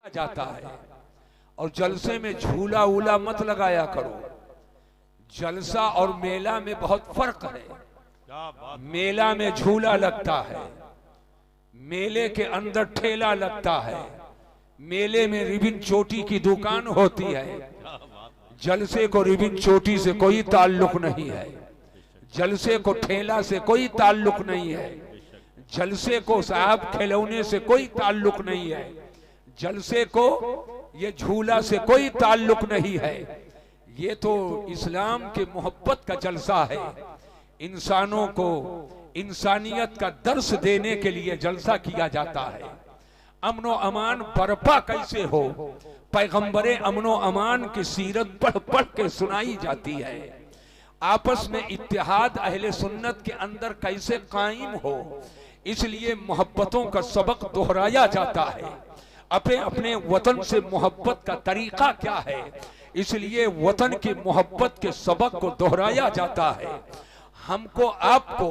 जाता है। और जलसे में झूला वूला मत लगाया करो। जलसा और मेला में बहुत फर्क है। मेला में झूला लगता है, मेले के अंदर ठेला लगता है, मेले में रिबिन चोटी की दुकान होती है। जलसे को रिबिन चोटी से कोई ताल्लुक नहीं है, जलसे को ठेला से कोई ताल्लुक नहीं है, जलसे को साहब खिलौने से कोई ताल्लुक नहीं है, जलसे को ये झूला से कोई ताल्लुक नहीं है। ये तो इस्लाम के मोहब्बत का जलसा है। इंसानों को इंसानियत का दर्स देने के लिए जलसा किया जाता है। अमनो अमान बर्पा कैसे हो, पैगंबरे अमनो अमान की सीरत पढ़ पढ़ के सुनाई जाती है। आपस में इत्तेहाद अहले सुन्नत के अंदर कैसे कायम हो, इसलिए मोहब्बतों का सबक दोहराया जाता है। अपने अपने वतन से मोहब्बत का तरीका क्या है, इसलिए वतन की मोहब्बत के सबक को दोहराया जाता है। हमको आपको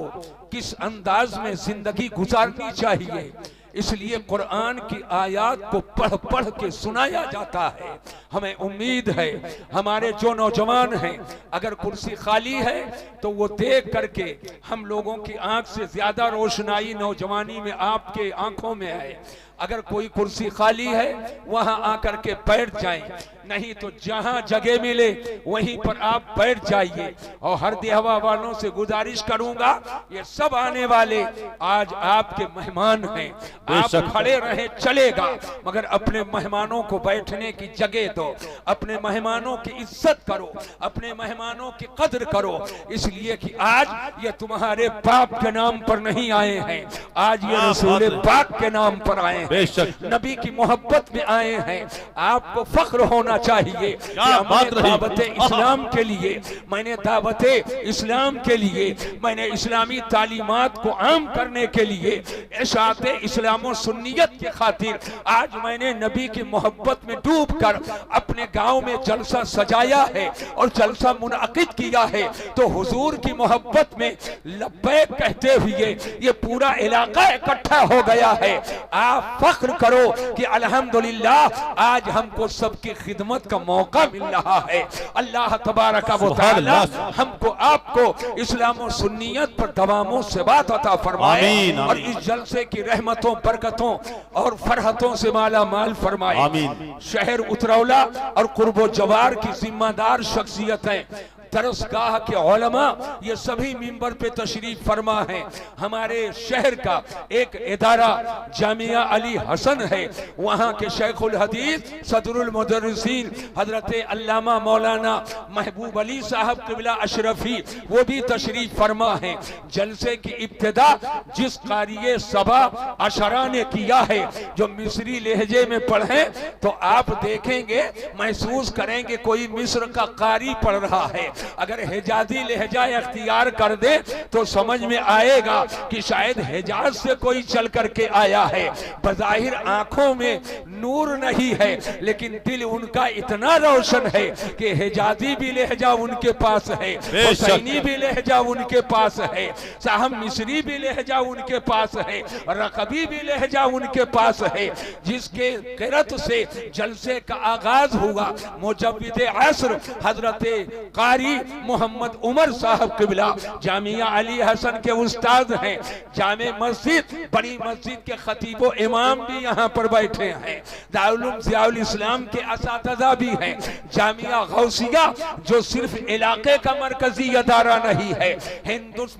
किस अंदाज में जिंदगी गुजारनी चाहिए, इसलिए कुरान की आयत को पढ़ पढ़ के सुनाया जाता है। हमें उम्मीद है हमारे जो नौजवान हैं, अगर कुर्सी खाली है तो वो देख करके हम लोगों की आंख से ज्यादा रोशनाई नौजवानी में आपके आंखों में है। अगर कोई कुर्सी खाली है वहां आकर के बैठ जाएं, नहीं तो जहां जगह मिले वहीं पर आप बैठ जाइए। और हर देहवा वालों से गुजारिश करूंगा, ये सब आने वाले आज आपके मेहमान हैं। आप खड़े रहे चलेगा, मगर अपने मेहमानों को बैठने की जगह दो, अपने मेहमानों की इज्जत करो, अपने मेहमानों की कद्र करो। इसलिए कि आज ये तुम्हारे बाप के नाम पर नहीं आए हैं, आज ये रसूल पाक के नाम पर आए हैं, नबी की मोहब्बत में आए हैं। आपको फख्र होना चाहिए कि मैंने दावत इस्लाम के लिए, मैंने दावत इस्लाम के लिए, मैंने इस्लामी तालीमात को आम करने के लिए, इशाअत इस्लाम और सुन्नियत के खातिर आज मैंने नबी की मोहब्बत में डूब कर अपने गांव में जलसा सजाया है और जलसा मुनअकिद किया है। तो हुजूर की मोहब्बत में लब्बैक कहते हुए ये पूरा इलाका इकट्ठा हो गया है। आप फख्र करो कि अल्हम्दुलिल्लाह आज हमको सबकी खिदमत का मौका मिल रहा है। अल्लाह तबारक व तआला हमको आपको इस्लाम और सुन्नियत पर दवामों से बात अता फरमाए और इस जलसे की रहमतों बरकतों और फरहतों से माला माल फरमाए। शहर उतरौला और कुर्बो जवार की जिम्मेदार शख्सियतें, दरसगाह के उलमा, ये सभी मिंबर पे तशरीफ फरमा है। हमारे शहर का एक इदारा जामिया अली हसन है, वहाँ के शेखुल हदीस सदरुल मुदर्रिसीन हजरत अल्लामा मौलाना महबूब अली साहब क़िबला अशरफी वो भी तशरीफ फरमा है। जलसे की इब्तिदा जिस कारिये सबा अशरा ने किया है, जो मिस्री लहजे में पढ़े तो आप देखेंगे, महसूस करेंगे कोई मिस्र का कारी पढ़ रहा है। अगर हिजाजी लहजा अख्तियार कर दे तो समझ में आएगा कि शायद हिजाज से कोई चल करके आया है। बज़ाहिर आंखों में नूर नहीं है, लेकिन दिल उनका इतना रोशन है कि हिजाजी भी लहजा उनके पास है, हुसैनी भी लहजा उनके पास है, साहब मिस्री भी लहजा उनके पास है, रकबी भी लहजा उनके पास है। जिसके क़िरत से जलसे का आगाज हुआ, मुजव्विद असर हजरत कारी मोहम्मद उमर साहब क़िबला जामिया अली हसन के उस्ताद हैं। जामे मस्जिद, बड़ी मस्जिद के खतीब व इमाम भी यहाँ पर बैठे हैं। दारुल उलूम ज़ियाउल इस्लाम के असातिज़ा भी हैं। जामिया गौसिया जो सिर्फ इलाके का मरकजी अदारा नहीं है,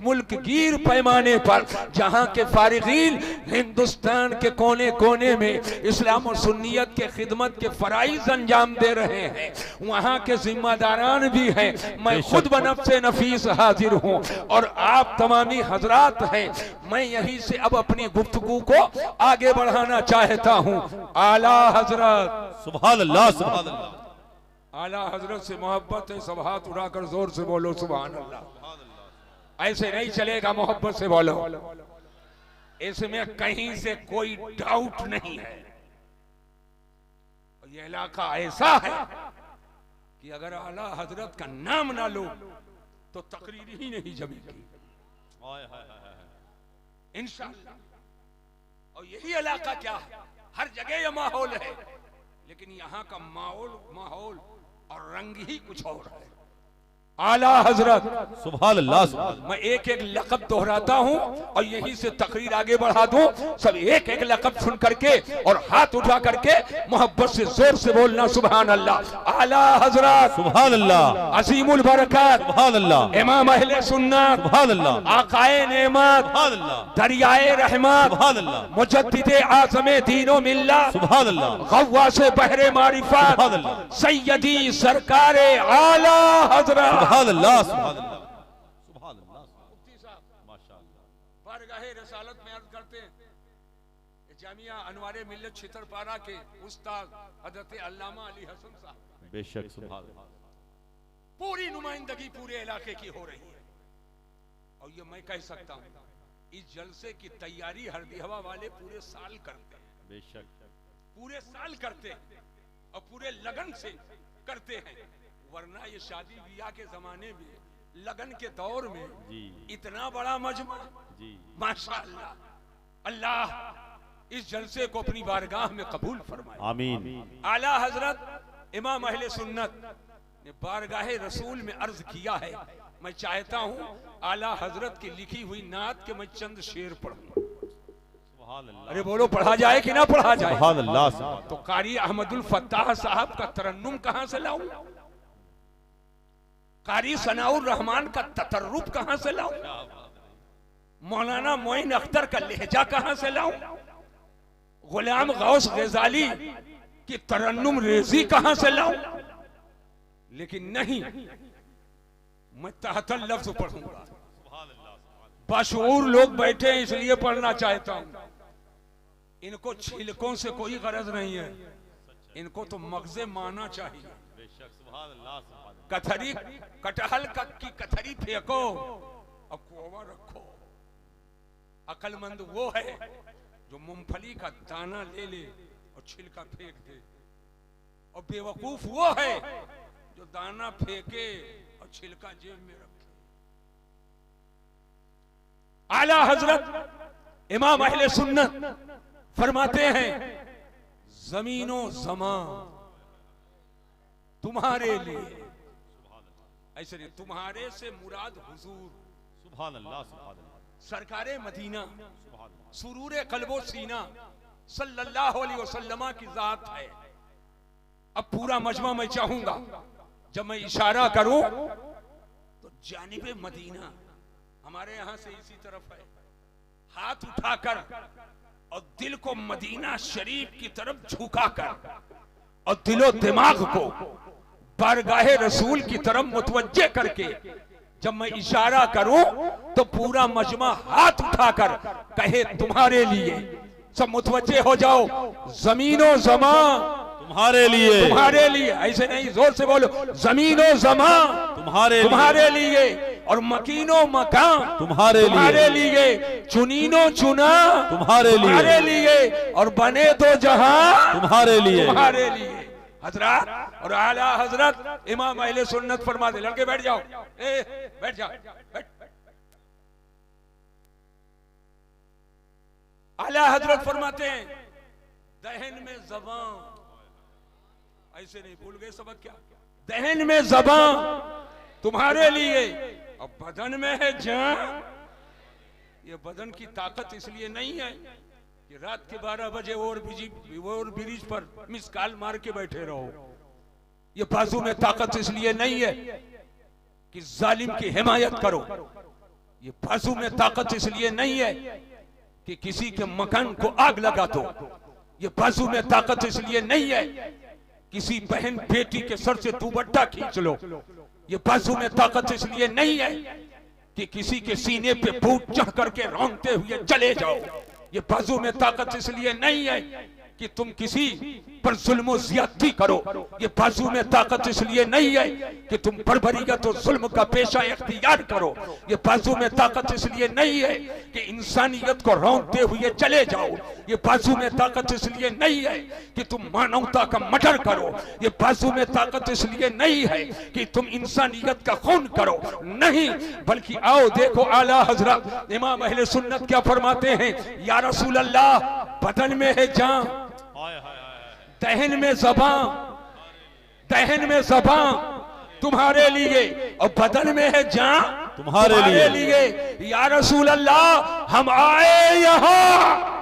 मुल्क गिर पैमाने पर जहाँ के फारिगीन हिंदुस्तान के कोने कोने में इस्लाम और सुन्नियत के खिदमत के फराइज अंजाम दे रहे हैं, वहाँ के जिम्मेदारान भी हैं। मैं खुद बनफ्से नफीस हाजिर हूँ और आप तमामी हजरात हैं। मैं यहीं से अब अपनी गुफ्तगू को आगे बढ़ाना चाहता हूँ। आला हजरत, सुभान अल्लाह, सुभान अल्लाह। आला हजरत से मोहब्बत है, सब हाथ उठाकर जोर से बोलो सुभान अल्लाह। ऐसे नहीं चलेगा, मोहब्बत से बोलो। इसमें कहीं से कोई डाउट नहीं है। ये इलाका ऐसा है कि अगर आला हजरत का नाम ना लो तो तकरीर ही नहीं जमेगी इंशाअल्लाह। और यही इलाका क्या है, हर जगह ये माहौल है। लेकिन यहाँ का माहौल और रंग ही कुछ और है। आला हजरत सुभान अल्लाह, सुभान अल्लाह। मैं एक एक लक़ब दोहराता हूँ और यहीं से तकरीर आगे बढ़ा दूं। सब एक एक लक़ब सुन करके और हाथ उठा करके मोहब्बत से जोर से बोलना सुभान अल्लाह। आला हजरत सुभान अल्लाह, अजीमुल बरकत सुभान अल्लाह, इमाम अहले सुन्नत सुभान अल्लाह, आकाए नेमत सुभान अल्लाह, दरियाए रहमत सुभान अल्लाह, मुजद्दिदे आज़मे दीनो मिल्लत सुभान अल्लाह, गव्वासे बहरे मारिफत सुभान अल्लाह, सैयदी सरकारे आला हजरत सुभान अल्लाह, सुभान अल्लाह, सुभान अल्लाह। मुफ्ती साहब माशाअल्लाह, बारगाहे रसालत में अर्ज करते हैं जामिया अनवारे मिल्लत छितरपारा के उस्ताद हजरत अल्लामा अली हसन साहब, बेशक सुभान अल्लाह। पूरी नुमाइंदगी पूरे इलाके की हो रही है। और ये मैं कह सकता हूँ इस जलसे की तैयारी हरदी हवा वाले पूरे साल करते हैं, बेशक पूरे साल करते हैं और पूरे लगन से करते हैं। वरना ये शादी ब्याह के जमाने में लगन के दौर में जी, इतना बड़ा मजमा जी, माशाअल्लाह। अल्लाह इस जलसे को अपनी बारगाह में कबूल फरमाए, आमीन। आला हजरत इमाम अहले सुन्नत ने बारगाहे रसूल में अर्ज किया है। मैं चाहता हूँ आला हजरत की लिखी हुई नात के मैं चंद शेर पढ़ूं। सुभान अल्लाह, अरे बोलो पढ़ा जाए कि ना पढ़ा जाए? सुभान अल्लाह, सुभान तो कारी अहमदुल फत्ताह साहब का तरन्नुम कहां से लाऊं? कारी सनाउर रहमान का ततर्रुब कहां से लाऊं? मौलाना मोइन अख्तर का लहजा कहां से लाऊं? गुलाम गौस गजाली की तरन्नुम रेजी कहां से लाऊं? लेकिन नहीं, मैं तहतल लफ्ज पढ़ूंगा। बाशऊर लोग बैठे हैं इसलिए पढ़ना चाहता हूं। इनको छिलकों से कोई गरज नहीं है, इनको तो मगजे माना चाहिए। कथरी कटहल की कथरी फेंको और कोवा रखो। अकलमंद वो है जो मूंगफली का दाना ले ले और छिलका फेंक दे, और बेवकूफ वो है जो दाना फेंके और छिलका जेब में रखे। आला हजरत इमाम अहले सुन्नत फरमाते हैं जमीनो जमा तुम्हारे लिए, ऐसे नहीं, तुम्हारे से मुराद हुजूर सुभान अल्लाह, सुभान अल्लाह, सरकारे मदीना सुरूरे कल्बो सीना सल्लल्लाहु अलैहि वसल्लम की जात है। अब पूरा मजमा मैं चाहूंगा जब मैं इशारा करूं तो जानिबे मदीना हमारे यहां से इसी तरफ है, हाथ उठाकर और दिल को मदीना शरीफ की तरफ झुकाकर और दिलो दिमाग को बारगाहे रसूल की तरफ मुतवज्जे करके जब मैं इशारा करूं तो पूरा मजमा हाथ उठाकर कहे तुम्हारे लिए। सब मुतवज्जे हो जाओ। जमीनो जमा तुम्हारे लिए, तुम्हारे लिए, ऐसे नहीं, जोर से बोलो। जमीनो जमा तुम्हारे लिए और मकीनो मकान तुम्हारे लिए, चुनीनो चुना तुम्हारे लिए और बने दो जहां तुम्हारे लिए। हजरत और आला हजरत इमाम अहले सुन्नत फरमा दे, लड़के बैठ जाओ, बैठ जाओ, बैठ। आला हजरत फरमाते हैं दहन में ज़बान, ऐसे नहीं, भूल गए सबक क्या? दहन में ज़बान तुम्हारे लिए और बदन में है जान। ये बदन की ताकत इसलिए नहीं है कि रात के 12 बजे और ब्रिज पर मिस कॉल मार के बैठे रहो। ये बाजू में ताकत इसलिए नहीं है कि जालिम की हिमायत करो। ये बाजू में ताकत इसलिए नहीं है कि किसी के मकान को आग लगा दो। ये बाजू में ताकत इसलिए नहीं है किसी बहन बेटी के सर से दुपट्टा खींच लो। ये बाजू में ताकत इसलिए नहीं है कि किसी के सीने पे भूत चढ़ करके रौंदते हुए चले जाओ। ये बाजू में ताकत इसलिए नहीं है कि तुम किसी पर जुल्म ज्यादती करो। ये बाजू में ताकत इसलिए नहीं है कि तुम बर्बरियत और जुल्म का पेशा इख्तियार करो। ये बाजू में ताकत इसलिए नहीं है कि इंसानियत को रौंदते हुए चले जाओ। ये बाजू में ताकत इसलिए नहीं है कि तुम मानवता का मर्डर करो। ये बाजू में ताकत इसलिए नहीं है कि तुम इंसानियत का खून करो, नहीं, बल्कि आओ देखो आला हजरत इमाम अहले सुन्नत क्या फरमाते हैं, या रसूल अल्लाह बदन में है जान, दहन में ज़बान, दहन में ज़बान तुम्हारे लिए और बदन में है जान तुम्हारे लिए। या रसूल अल्लाह हम आए यहाँ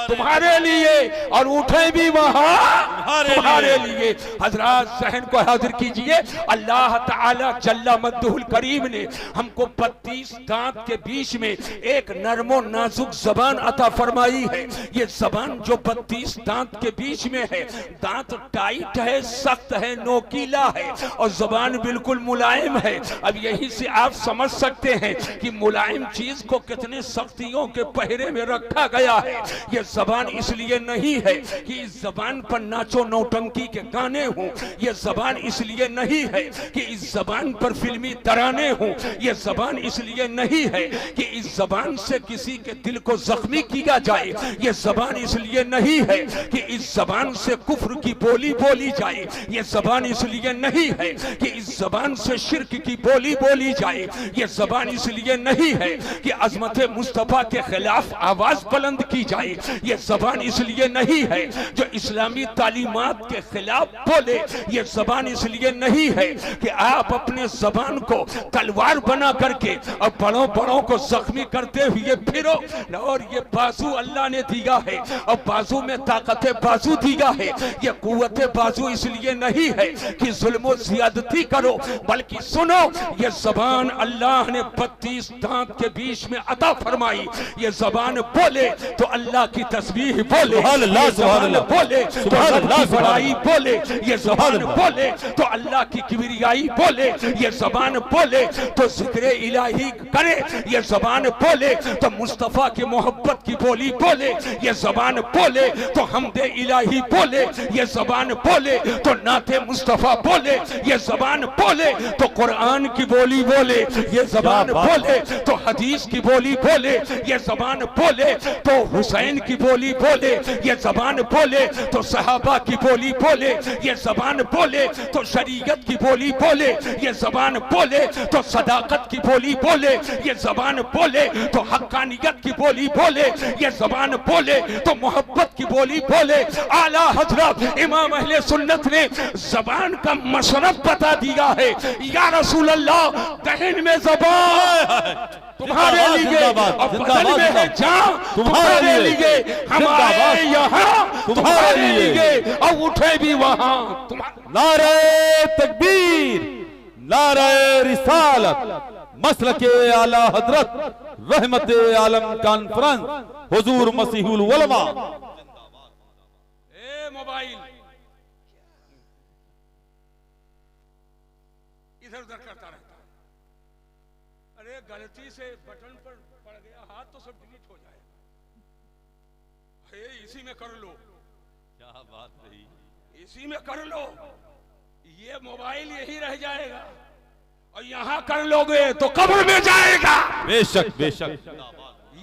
तुम्हारे लिए और उठे भी वहां तुम्हारे लिए। हजरात सहन को हाजिर कीजिए, अल्लाह ताला जल्ला मद्दुहुल करीम ने हमको 32 दांत के बीच में एक नरमो नाजुक जबान अता फरमाई है। ये जबान जो 32 दांत के बीच में है, दांत टाइट है, सख्त है, नोकीला है और जबान बिल्कुल मुलायम है। अब यहीं से आप समझ सकते हैं कि मुलायम चीज को कितने सख्तियों के पहरे में रखा गया है। ये जबान इसलिए नहीं है कि इस जबान पर नाचो नौटंकी के गाने हों, ये जबान इसलिए नहीं है कि इस जबान पर फिल्मी तराने हों, ये जबान इसलिए नहीं है कि इस जबान से किसी के दिल को जख्मी किया जाए, ये जबान इसलिए नहीं है कि इस जबान से कुफ्र की बोली बोली जाए, ये जबान इसलिए नहीं है कि इस जबान से शिर्क की बोली बोली जाए, ये जबान इसलिए नहीं है कि अजमत मुस्तफा के खिलाफ आवाज बुलंद की जाए, ये जबान इसलिए नहीं है जो इस्लामी तालीमात के खिलाफ बोले, ये जबान इसलिए नहीं है कि आप अपने जबान को तलवार बना करके और बड़ों बड़ों को जख्मी करते हुए फिरो। और ये बाजू अल्लाह ने दिया है और बाजू में ताकत बाजू दिया है, ये कुव्वत बाजू इसलिए नहीं है कि जुल्म ज़ियादती करो, बल्कि सुनो ये जबान अल्लाह ने 32 दांत के बीच में अता फरमाई। ये जबान बोले तो अल्लाह की तस्बीह बोले, ये ज़बान बोले तो अल्लाह की बड़ाई बोले, ये ज़बान बोले तो अल्लाह की किबरियाई बोले, ये ज़बान बोले तो जिक्र इलाही करे, ये ज़बान बोले तो मुस्तफ़ा की मोहब्बत की बोली बोले, ये ज़बान बोले तो हमदे इलाही बोले, ये ज़बान बोले तो नाते मुस्तफ़ा बोले, ये ज़बान बोले तो कुरान की बोली बोले, ये ज़बान बोले तो हदीस की बोली बोले, ये ज़बान बोले तो हुसैन की बोली बोले, ये ज़बान बोले तो सहाबा की बोली बोले, ये ज़बान बोले तो शरीयत की बोली बोले, ये ज़बान बोले तो सदाकत की बोली बोले, ये ज़बान बोले तो हक्कानियत की बोली बोले, ये ज़बान बोले तो मोहब्बत की बोली बोले। आला हजरत इमाम अहले सुन्नत ने ज़बान का मशरफ बता दिया है। या रसूल अल्लाह दहन में ज़बान तुम्हारे लिए और बदन में है जान तुम्हारे लिए, हम आए यहाँ तुम्हारे लिए और उठे भी वहाँ। नारे तकबीर, नारे रिसालत, मसलके आला हजरत रहमत आलम कॉन्फ्रेंस हुजूर मसीहुल उलमा। ए मोबाइल इधर उधर करता रहता, अरे गलती से बटन पर पड़ गया हाथ तो सब डिलीट हो जाए, इसी में कर लो। क्या बात रही, इसी में कर लो, ये मोबाइल यही रह जाएगा और यहाँ कर लोगे तो कब्र में जाएगा। बेशक बेशक,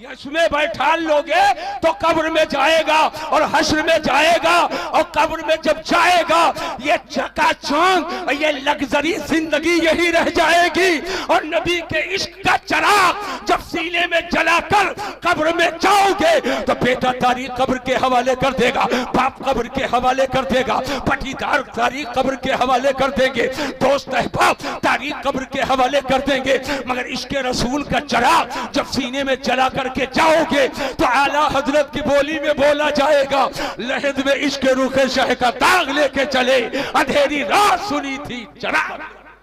इसमें बैठा लोगे तो कब्र में जाएगा और हश्र में जाएगा, और कब्र में जब जाएगा ये चकाचौंध ये लग्जरी जिंदगी यही रह जाएगी। और नबी के इश्क का चिराग जब सीने में जलाकर कब्र में जाओगे तो बेटा तारीख कब्र के हवाले कर देगा, बाप कब्र के हवाले कर देगा, पटीदार तारीख कब्र के हवाले कर देंगे, दोस्त अहबाब तारीख कब्र के हवाले कर देंगे। मगर इश्क रसूल का चिराग जब सीने में जला करके जाओगे तो आला हजरत की बोली में बोला जाएगा, लहद में इश्क रुखे शह का दाग लेके चले, अंधेरी रात सुनी थी चिराग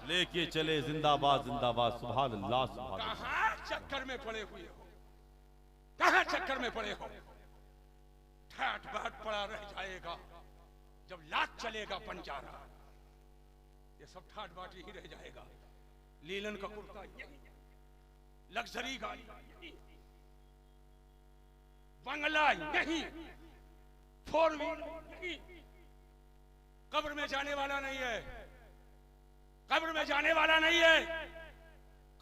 लेके चले, जिंदाबाद जिंदाबाद, सुभान अल्लाह सुभान अल्लाह। कहां चक्कर में पड़े हुए हो, कहां चक्कर में पड़े हो, ठाट बाट पड़ा रह जाएगा जब लात चलेगा पंजारा, ये सब ठाट बाट यही रह जाएगा। लीलन का कुर्ता यही, लग्जरी गाड़ी यही, बंगला यही, फोर व्हीलर यही। कब्र में जाने वाला नहीं है, कब्र में जाने वाला नहीं है,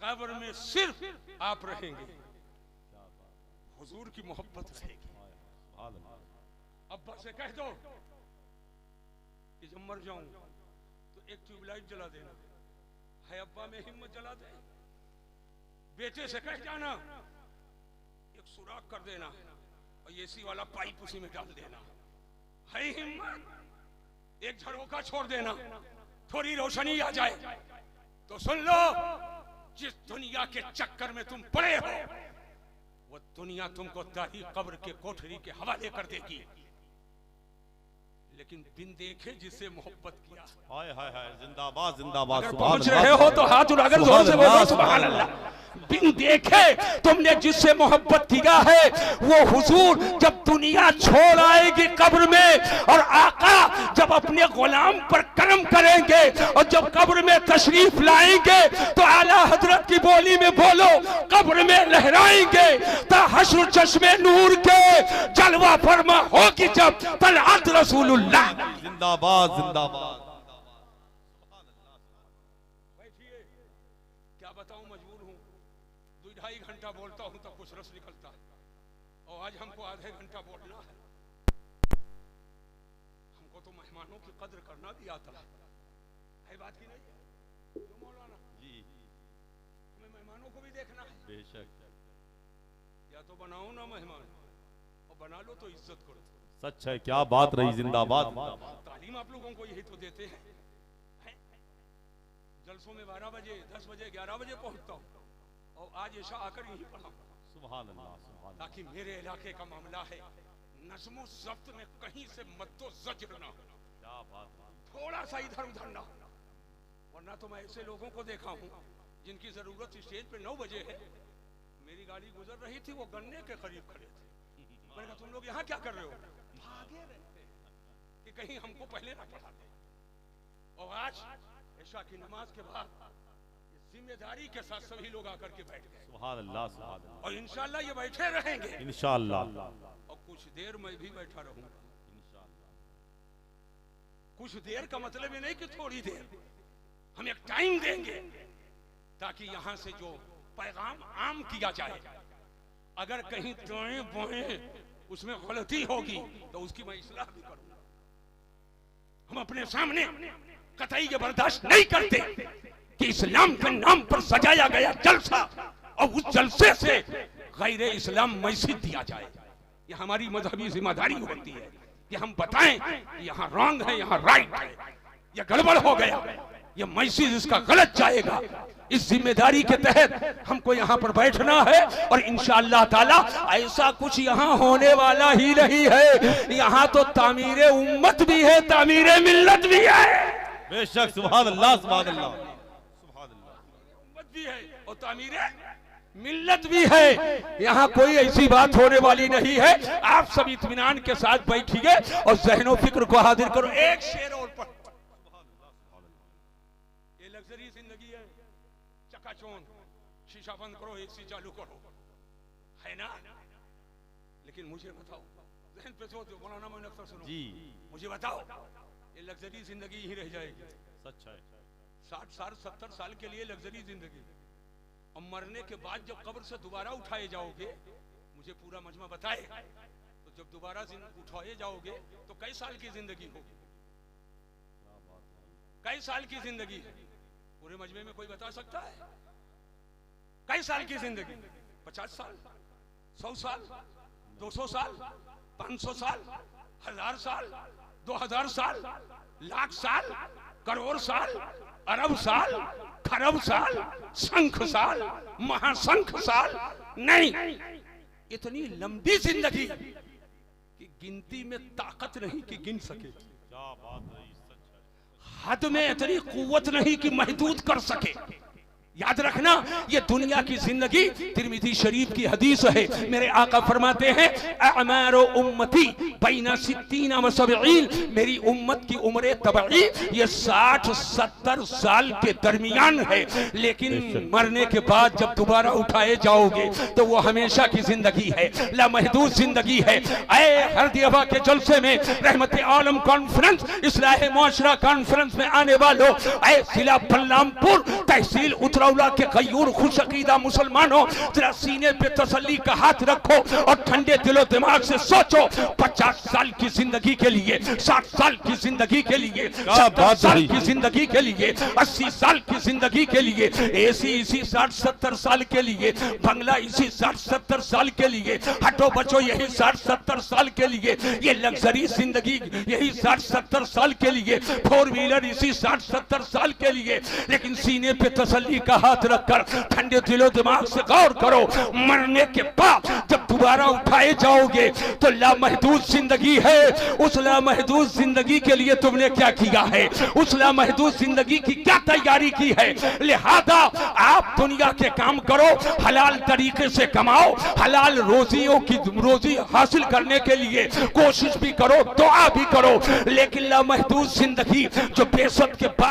कब्र में सिर्फ आप रहेंगे, हुजूर की मोहब्बत रहेगी। अब्बा से कह दो कि जब मर जाऊं तो एक ट्यूबलाइट जला देना है, अब्बा में हिम्मत जला दे। बेटे से कह जाना एक सुराख कर देना और एसी वाला पाइप उसी में डाल देना, है हिम्मत? एक झरोका छोड़ देना, थोड़ी रोशनी आ जाए तो सुन लो, जिस दुनिया के चक्कर में तुम पड़े हो वो दुनिया तुमको दाही कब्र के कोठरी के हवाले कर देगी। लेकिन बिन देखे जिससे मोहब्बत किया, हाय हाय हाय, जिंदाबाद जिंदाबाद। अगर पहुंच रहे हो तो हाथ उठाकर जोर से बोलो सुभान अल्लाह। बिन देखे तुमने जिससे मोहब्बत किया है वो हुजूर जब दुनिया छोड़ आएगी कब्र में, और आका जब अपने गुलाम पर करम करेंगे और जब कब्र में तशरीफ लाएंगे तो आला हजरत की बोली में बोलो, कब्र में लहराएंगे ता हश्र चश्मे नूर के जलवा फरमा होगी जब तलअत रसूलुल्लाह। जिंदाबाद जिंदाबाद। बैठिए, क्या बताऊं, मजबूर हूं, 2-2.5 घंटा बोलता हूं तब कुछ रस निकलता है, और आज हमको आधे घंटा बोलना है। हमको तो मेहमानों की कद्र करना भी आता है बात की नहीं है क्यों मौलाना जी? हमें मेहमानों को भी देखना है। बेशक, या तो बनाओ ना मेहमान, और बना लो तो इज्जत करो। सच है, क्या बात रही, जिंदाबाद। तालीम आप लोगों को यही तो देते हैं। जलसों में 12 बजे 10 बजे 11 बजे पहुंचता हूँ, और आज ऐसा आकर यहीं पढ़ा, सुभान अल्लाह सुभान अल्लाह। ताकि मेरे इलाके का मामला है नज़्मो ज़ब्त में कहीं से मद्दो ज़ज्र ना हो, क्या बात है। थोड़ा सा इधर उधर ना, वरना तो मैं ऐसे लोगों को देखा हूँ जिनकी जरूरत स्टेज पे 9 बजे है, मेरी गाड़ी गुजर रही थी, वो गन्ने के करीब खड़े थे। मैंने कहा तुम लोग यहाँ क्या कर रहे हो? भागे रहे थे कि कहीं हमको पहले ना पढ़ा दे। और आज ऐशा की नमाज के बाद जिम्मेदारी के साथ सभी लोग आकर के बैठ गए, सुभान अल्लाह सुभान अल्लाह। और इंशाअल्लाह ये बैठे रहेंगे इंशाअल्लाह, और कुछ देर मैं भी बैठा रहूंगा इंशाअल्लाह। कुछ देर का मतलब ये नहीं कि थोड़ी देर, हम एक टाइम देंगे ताकि यहाँ से जो पैगाम आम किया जाए, अगर कहीं दाएं बाएं उसमें गलती होगी तो उसकी मैं इस्लाह भी करूंगा। हम अपने सामने कतई ये बर्दाश्त नहीं करते कि इस्लाम के नाम पर सजाया गया जलसा और उस जलसे से गैर इस्लाम मस्जिद दिया जाए। ये हमारी मजहबी जिम्मेदारी होती है कि हम बताएं यहाँ रॉन्ग है, यहाँ राइट है, ये गड़बड़ हो गया, ये मस्जिद इसका गलत जाएगा। इस जिम्मेदारी के तहत हमको यहाँ पर बैठना है, और इंशाअल्लाह ताला ऐसा कुछ यहाँ होने वाला ही नहीं है। यहाँ तो तामीरे उम्मत भी है, तामीरे मिल्लत भी है। बेशक, सुभान अल्लाह सुभान अल्लाह सुभान अल्लाह। उम्मत भी है और तामीरे मिल्लत भी है। यहाँ कोई ऐसी बात होने वाली नहीं है। आप सब इत्मीनान के साथ बैठिए और ज़हनो फिक्र को हाजिर करो। एक शेर और पढ़, ये लग्जरी जिंदगी है, चकाचौंध, शीशा बंद करो, एसी चालू करो, है ना? लेकिन मुझे बताओ, जहन पे सोचो, मौलाना मैं अक्सर सुनो जी, मुझे बताओ, ये लग्जरी जिंदगी ही रह जाएगी। सच है। 60 साल 70 साल के लिए लग्जरी जिंदगी, और मरने के बाद जब कब्र से दोबारा उठाए जाओगे, मुझे पूरा मजमा बताए, तो जब दोबारा उठाए जाओगे तो कई साल की जिंदगी होगी? कई साल की जिंदगी? पूरे मजमे में कोई बता सकता है? कई साल की जिंदगी? 50 साल, 100 साल, 200 साल, 500 साल, 1000 साल, 2000 साल, लाख साल, करोड़ साल, अरब साल, खरब साल, शंख साल, महाशंख साल? नहीं, इतनी लंबी जिंदगी कि गिनती में ताकत नहीं कि गिन सके। क्या बात है, सच है। हद में इतनी कुव्वत नहीं कि महदूद कर सके। याद रखना, ये दुनिया की जिंदगी तिरमिज़ी शरीफ की हदीस है। मेरे आका फरमाते हैं, अमारो उम्मती बैना 60 व 70, मेरी उम्मत की उम्र तबई ये 60-70 साल के दरमियान है। लेकिन मरने के बाद जब दोबारा उठाए जाओगे तो वो हमेशा की जिंदगी है, लामहदूद जिंदगी है। ऐ हरदियवा के जलसे में, रहमत आलम कॉन्फ्रेंस, इस्लाह मुआशरा कॉन्फ्रेंस में आने वालों, ऐ जिला बलरामपुर, तहसील उतरा मौला के गयूर खुश अकीदा मुसलमानों, जरा सीने पे तसल्ली का हाथ रखो और ठंडे दिलो दिमाग से सोचो, 50 साल की जिंदगी के लिए, 60 साल की जिंदगी के लिए, 70 साल की जिंदगी के लिए, 80 साल की जिंदगी के लिए, एसी इसी 60-70 साल के लिए, बंगला इसी 60-70 साल के लिए, हटो बचो यही 60-70 साल के लिए, ये लग्जरी जिंदगी यही 60-70 साल के लिए, 4 व्हीलर इसी 60-70 साल के लिए। लेकिन सीने पे तसल्ली का हाथ रखकर ठंडे दिलो दिमाग से गौर करो, मरने के बाद जब दोबारा उठाए जाओगे तो लामहदूद जिंदगी है। उस लामहदूद जिंदगी के लिए तुमने क्या किया है, उस लामहदूद जिंदगी की क्या तैयारी की है। लिहाजा आप दुनिया के काम करो, हलाल तरीके से कमाओ, हलाल रोजी हासिल करने के लिए कोशिश भी करो, दुआ भी करो, लेकिन लामहदूद जिंदगी जो बेसत के बाद